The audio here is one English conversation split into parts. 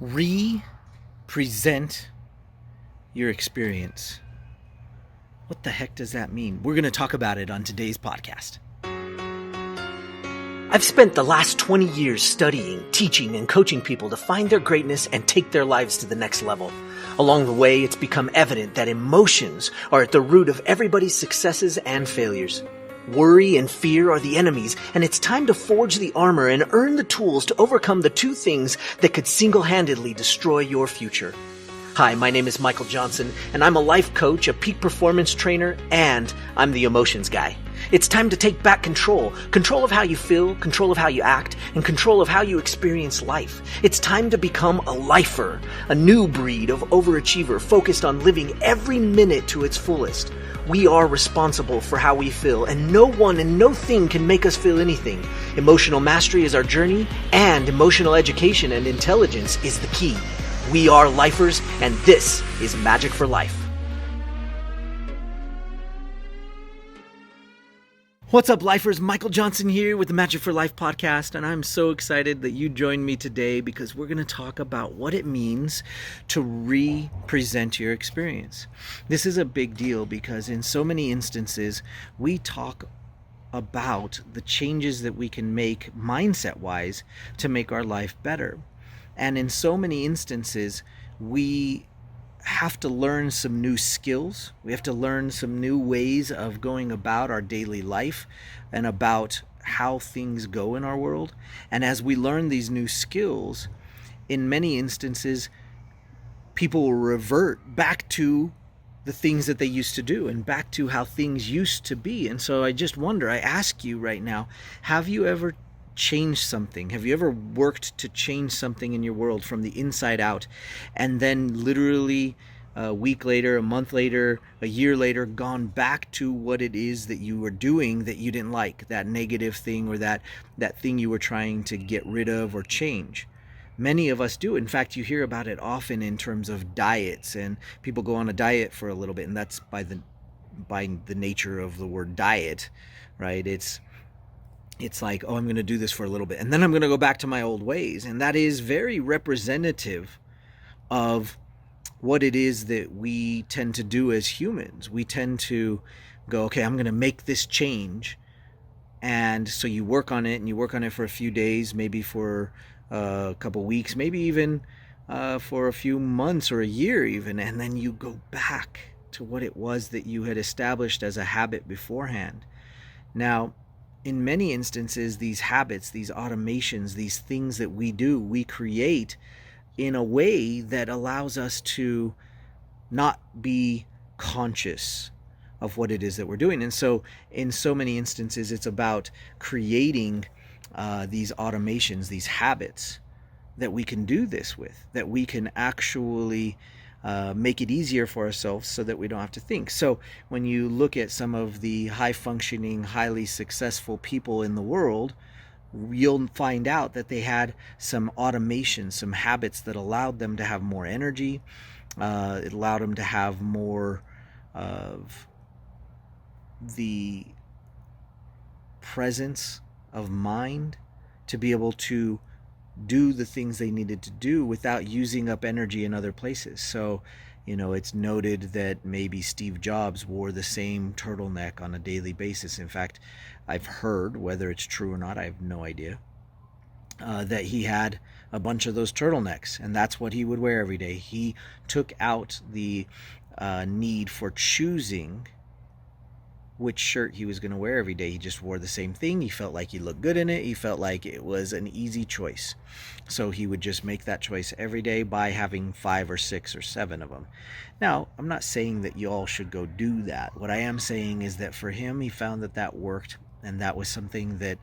Re-present your experience. What the heck does that mean? We're going to talk about it on today's podcast. I've spent the last 20 years studying, teaching, and coaching people to find their greatness and take their lives to the next level. Along the way, it's become evident that emotions are at the root of everybody's successes and failures. Worry and fear are the enemies, and it's time to forge the armor and earn the tools to overcome the two things that could single-handedly destroy your future. Hi, my name is Michael Johnson, and I'm a life coach, a peak performance trainer, and I'm the emotions guy. It's time to take back control of how you feel, control of how you act, and control of how you experience life. It's time to become a lifer, a new breed of overachiever focused on living every minute to its fullest. We are responsible for how we feel, and no one and no thing can make us feel anything. Emotional mastery is our journey, and emotional education and intelligence is the key. We are lifers, and this is Magic for Life. What's up, lifers? Michael Johnson here with the Magic for Life podcast, and I'm so excited that you joined me today because we're going to talk about what it means to re-present your experience. This is a big deal because in so many instances, we talk about the changes that we can make mindset-wise to make our life better. And in so many instances, we have to learn some new skills. We have to learn some new ways of going about our daily life and about how things go in our world. And as we learn these new skills, in many instances, people will revert back to the things that they used to do and back to how things used to be. And so I just wonder, I ask you right now, have you ever change something? Have you ever worked to change something in your world from the inside out, and then literally a week later, a month later, a year later, gone back to what it is that you were doing that you didn't like, that negative thing or that thing you were trying to get rid of or change? Many of us do. In fact, you hear about it often in terms of diets, and people go on a diet for a little bit, and that's by the nature of the word diet, right? It's like, oh, I'm going to do this for a little bit, and then I'm going to go back to my old ways. And that is very representative of what it is that we tend to do as humans. We tend to go, okay, I'm going to make this change. And so you work on it, and you work on it for a few days, maybe for a couple weeks, maybe even for a few months or a year even. And then you go back to what it was that you had established as a habit beforehand. Now, in many instances, these habits, these automations, these things that we do, we create in a way that allows us to not be conscious of what it is that we're doing. And so in so many instances, it's about creating these automations, these habits that we can do this with, that we can actually make it easier for ourselves so that we don't have to think. So when you look at some of the high-functioning, highly successful people in the world, you'll find out that they had some automation, some habits that allowed them to have more energy. It allowed them to have more of the presence of mind to be able to do the things they needed to do without using up energy in other places. So, it's noted that maybe Steve Jobs wore the same turtleneck on a daily basis. In fact, I've heard, whether it's true or not, I have no idea, that he had a bunch of those turtlenecks, and that's what he would wear every day. He took out the need for choosing which shirt he was going to wear every day. He just wore the same thing. He felt like he looked good in it. He felt like it was an easy choice. So he would just make that choice every day by having 5 or 6 or 7 of them. Now, I'm not saying that you all should go do that. What I am saying is that for him, he found that worked, and that was something that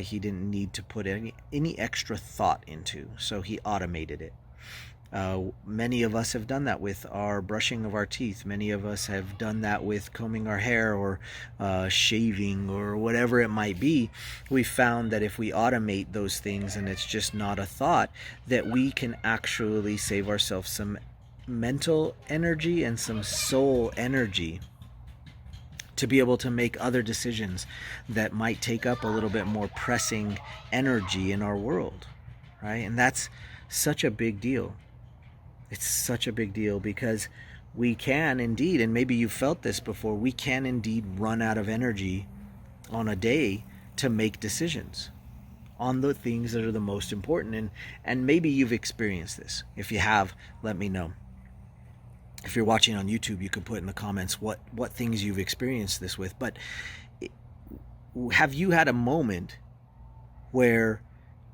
he didn't need to put any extra thought into. So he automated it. Many of us have done that with our brushing of our teeth. Many of us have done that with combing our hair or shaving or whatever it might be. We found that if we automate those things and it's just not a thought, that we can actually save ourselves some mental energy and some soul energy to be able to make other decisions that might take up a little bit more pressing energy in our world, right? And that's such a big deal. It's such a big deal because we can indeed, and maybe you've felt this before, we can indeed run out of energy on a day to make decisions on the things that are the most important. And maybe you've experienced this. If you have, let me know. If you're watching on YouTube, you can put in the comments what things you've experienced this with. But have you had a moment where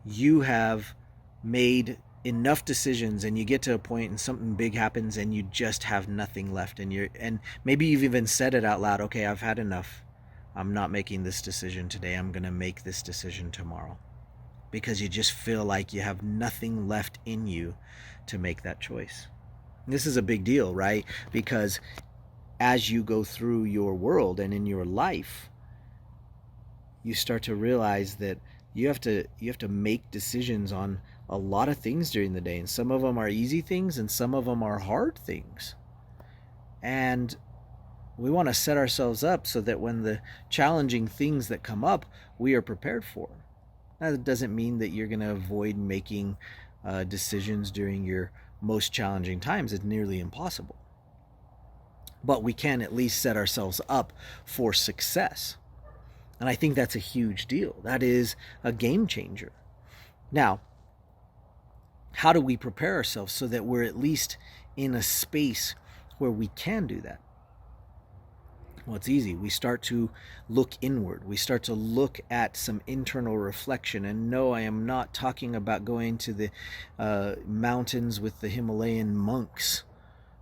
you have made enough decisions and you get to a point and something big happens and you just have nothing left, and maybe you've even said it out loud, okay, I've had enough. I'm not making this decision today. I'm going to make this decision tomorrow. Because you just feel like you have nothing left in you to make that choice. This is a big deal, right? Because as you go through your world and in your life, you start to realize that you have to make decisions on a lot of things during the day, and some of them are easy things and some of them are hard things. And we want to set ourselves up so that when the challenging things that come up, we are prepared for. That doesn't mean that you're going to avoid making decisions during your most challenging times. It's nearly impossible. But we can at least set ourselves up for success. And I think that's a huge deal. That is a game changer. Now, how do we prepare ourselves so that we're at least in a space where we can do that? Well, it's easy. We start to look inward. We start to look at some internal reflection. And no, I am not talking about going to the mountains with the Himalayan monks,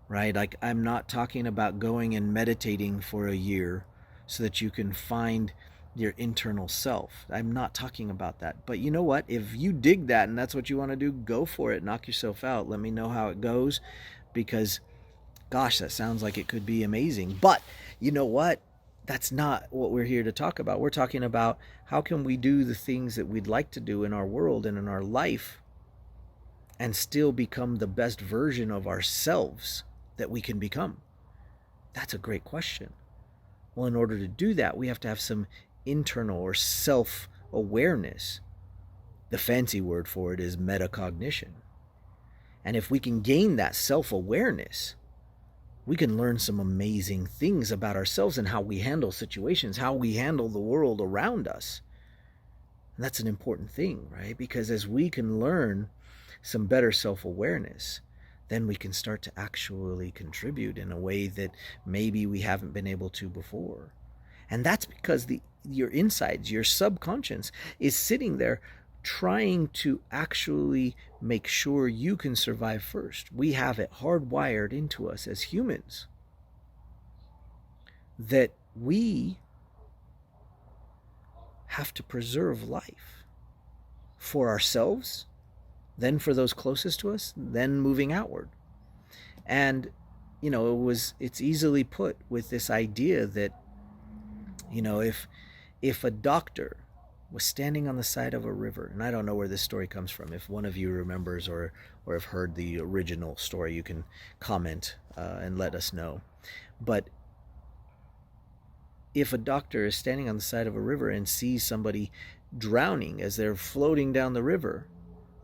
right? Like, I'm not talking about going and meditating for a year so that you can find your internal self. I'm not talking about that. But you know what? If you dig that and that's what you want to do, go for it. Knock yourself out. Let me know how it goes, because gosh, that sounds like it could be amazing. But you know what? That's not what we're here to talk about. We're talking about how can we do the things that we'd like to do in our world and in our life and still become the best version of ourselves that we can become. That's a great question. Well, in order to do that, we have to have some internal or self-awareness. The fancy word for it is metacognition. And if we can gain that self-awareness, we can learn some amazing things about ourselves and how we handle situations, how we handle the world around us. And that's an important thing, right? Because as we can learn some better self-awareness, then we can start to actually contribute in a way that maybe we haven't been able to before. And that's because your insides, your subconscious, is sitting there trying to actually make sure you can survive first. We have it hardwired into us as humans that we have to preserve life for ourselves, then for those closest to us, then moving outward. And it's easily put with this idea that if a doctor was standing on the side of a river, and I don't know where this story comes from. If one of you remembers or have heard the original story, you can comment and let us know. But if a doctor is standing on the side of a river and sees somebody drowning as they're floating down the river,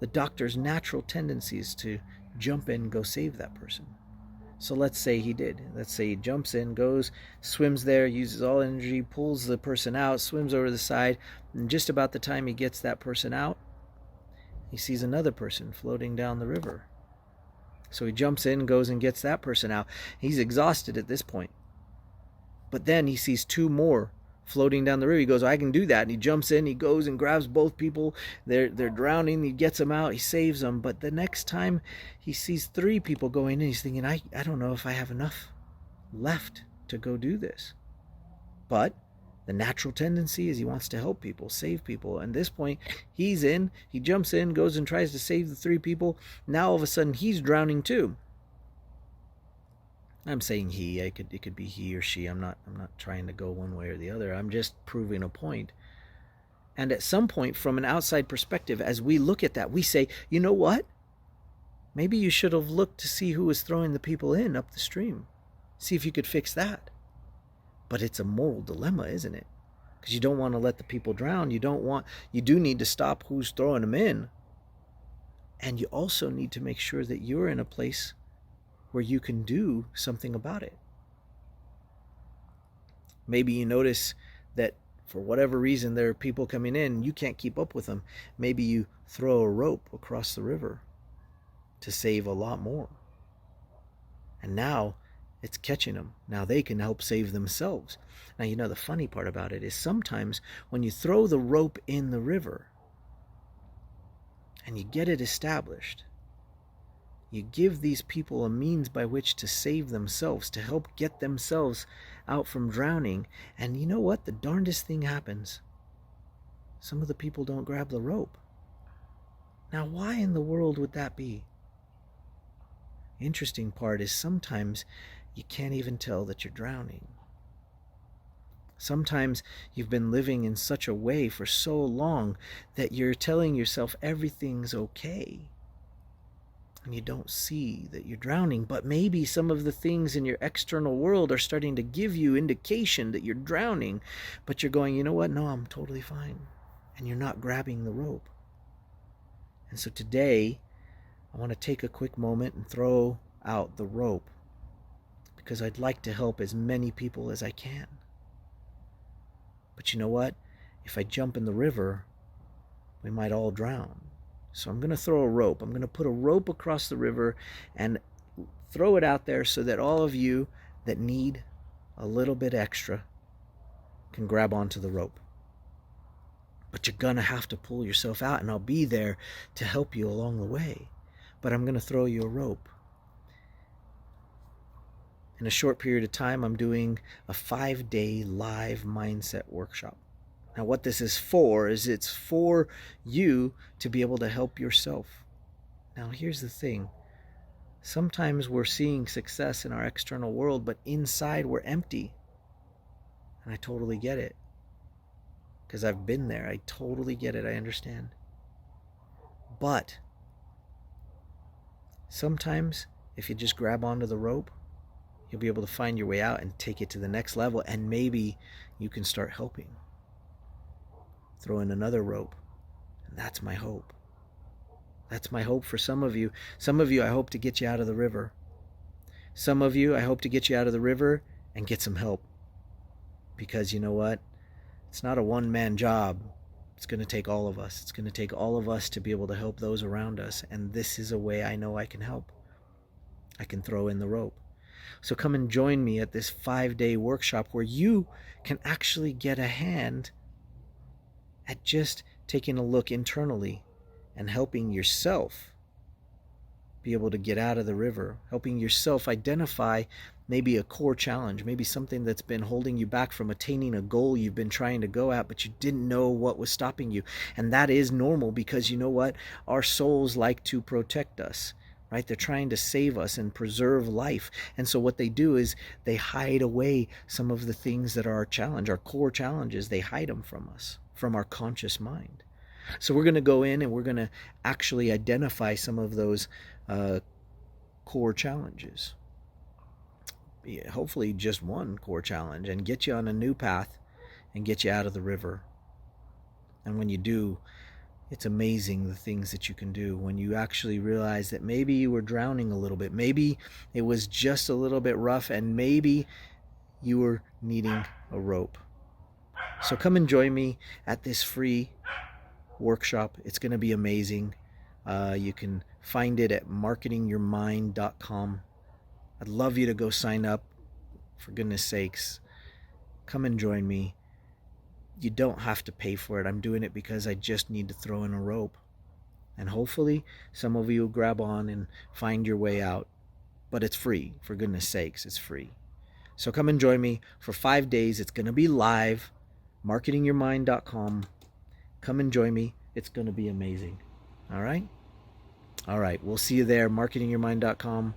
the doctor's natural tendency is to jump in and go save that person. So let's say he did. Let's say he jumps in, goes, swims there, uses all energy, pulls the person out, swims over the side, and just about the time he gets that person out, he sees another person floating down the river. So he jumps in, goes and gets that person out. He's exhausted at this point. But then he sees two more floating down the river. He goes, I can do that. And he jumps in, he goes and grabs both people. They're drowning. He gets them out. He saves them. But the next time he sees three people going in, he's thinking, I don't know if I have enough left to go do this. But the natural tendency is he wants to help people, save people. And at this point, he's in, he jumps in, goes and tries to save the three people. Now all of a sudden he's drowning too. I'm saying he, it could be he or she. I'm not trying to go one way or the other. I'm just proving a point. And at some point, from an outside perspective, as we look at that, we say, you know what? Maybe you should have looked to see who was throwing the people in up the stream. See if you could fix that. But it's a moral dilemma, isn't it? Because you don't want to let the people drown. You do need to stop who's throwing them in. And you also need to make sure that you're in a place where you can do something about it. Maybe you notice that for whatever reason there are people coming in, you can't keep up with them. Maybe you throw a rope across the river to save a lot more. And now it's catching them. Now they can help save themselves. Now, you know, the funny part about it is sometimes when you throw the rope in the river and you get it established, you give these people a means by which to save themselves, to help get themselves out from drowning. And you know what? The darndest thing happens. Some of the people don't grab the rope. Now, why in the world would that be? Interesting part is sometimes you can't even tell that you're drowning. Sometimes you've been living in such a way for so long that you're telling yourself everything's okay. And you don't see that you're drowning, but maybe some of the things in your external world are starting to give you indication that you're drowning, but you're going, you know what? No, I'm totally fine. And you're not grabbing the rope. And so today, I want to take a quick moment and throw out the rope because I'd like to help as many people as I can. But you know what? If I jump in the river, we might all drown. So I'm going to throw a rope. I'm going to put a rope across the river and throw it out there so that all of you that need a little bit extra can grab onto the rope. But you're going to have to pull yourself out, and I'll be there to help you along the way. But I'm going to throw you a rope. In a short period of time, I'm doing a 5-day live mindset workshop. Now, what this is it's for you to be able to help yourself. Now, here's the thing. Sometimes we're seeing success in our external world, but inside we're empty. And I totally get it. Because I've been there. I totally get it. I understand. But sometimes, if you just grab onto the rope, you'll be able to find your way out and take it to the next level, and maybe you can start helping. Throw in another rope, and that's my hope. That's my hope for some of you. Some of you, I hope to get you out of the river. Some of you, I hope to get you out of the river and get some help. Because you know what? It's not a one-man job. It's going to take all of us. It's going to take all of us to be able to help those around us, and this is a way I know I can help. I can throw in the rope. So come and join me at this 5-day workshop where you can actually get a hand at just taking a look internally and helping yourself be able to get out of the river, helping yourself identify maybe a core challenge, maybe something that's been holding you back from attaining a goal you've been trying to go at, but you didn't know what was stopping you. And that is normal because you know what? Our souls like to protect us. Right? They're trying to save us and preserve life. And so what they do is they hide away some of the things that are our challenge, our core challenges. They hide them from us, from our conscious mind. So we're going to go in and we're going to actually identify some of those core challenges. Hopefully just one core challenge, and get you on a new path and get you out of the river. And when you do, it's amazing the things that you can do when you actually realize that maybe you were drowning a little bit. Maybe it was just a little bit rough, and maybe you were needing a rope. So come and join me at this free workshop. It's going to be amazing. You can find it at marketingyourmind.com. I'd love you to go sign up. For goodness sakes, come and join me. You don't have to pay for it. I'm doing it because I just need to throw in a rope. And hopefully some of you will grab on and find your way out. But it's free. For goodness sakes, it's free. So come and join me for 5 days. It's going to be live. marketingyourmind.com. Come and join me. It's going to be amazing. All right? All right. We'll see you there. marketingyourmind.com.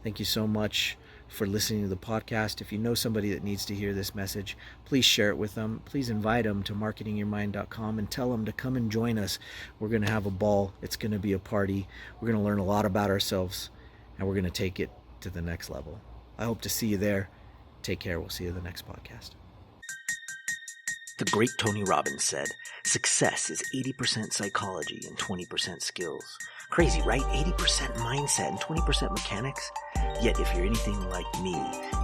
Thank you so much for listening to the podcast. If you know somebody that needs to hear this message, please share it with them. Please invite them to marketingyourmind.com and tell them to come and join us. We're going to have a ball. It's going to be a party. We're going to learn a lot about ourselves, and we're going to take it to the next level. I hope to see you there. Take care. We'll see you in the next podcast. The great Tony Robbins said, "Success is 80% psychology and 20% skills." Crazy, right? 80% mindset and 20% mechanics. Yet if you're anything like me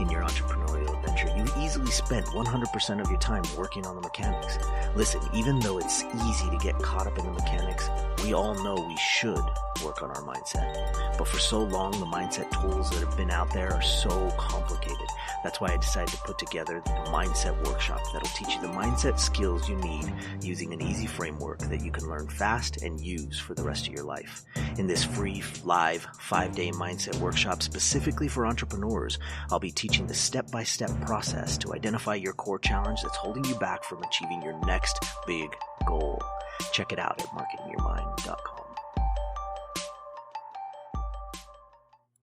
in your entrepreneurial adventure, you easily spend 100% of your time working on the mechanics. Listen, even though it's easy to get caught up in the mechanics, we all know we should work on our mindset. But for so long, the mindset tools that have been out there are so complicated. That's why I decided to put together the Mindset Workshop that'll teach you the mindset skills you need using an easy framework that you can learn fast and use for the rest of your life. In this free, live, 5-day Mindset Workshop specifically for entrepreneurs, I'll be teaching the step-by-step process to identify your core challenge that's holding you back from achieving your next big goal. Check it out at marketingyourmind.com.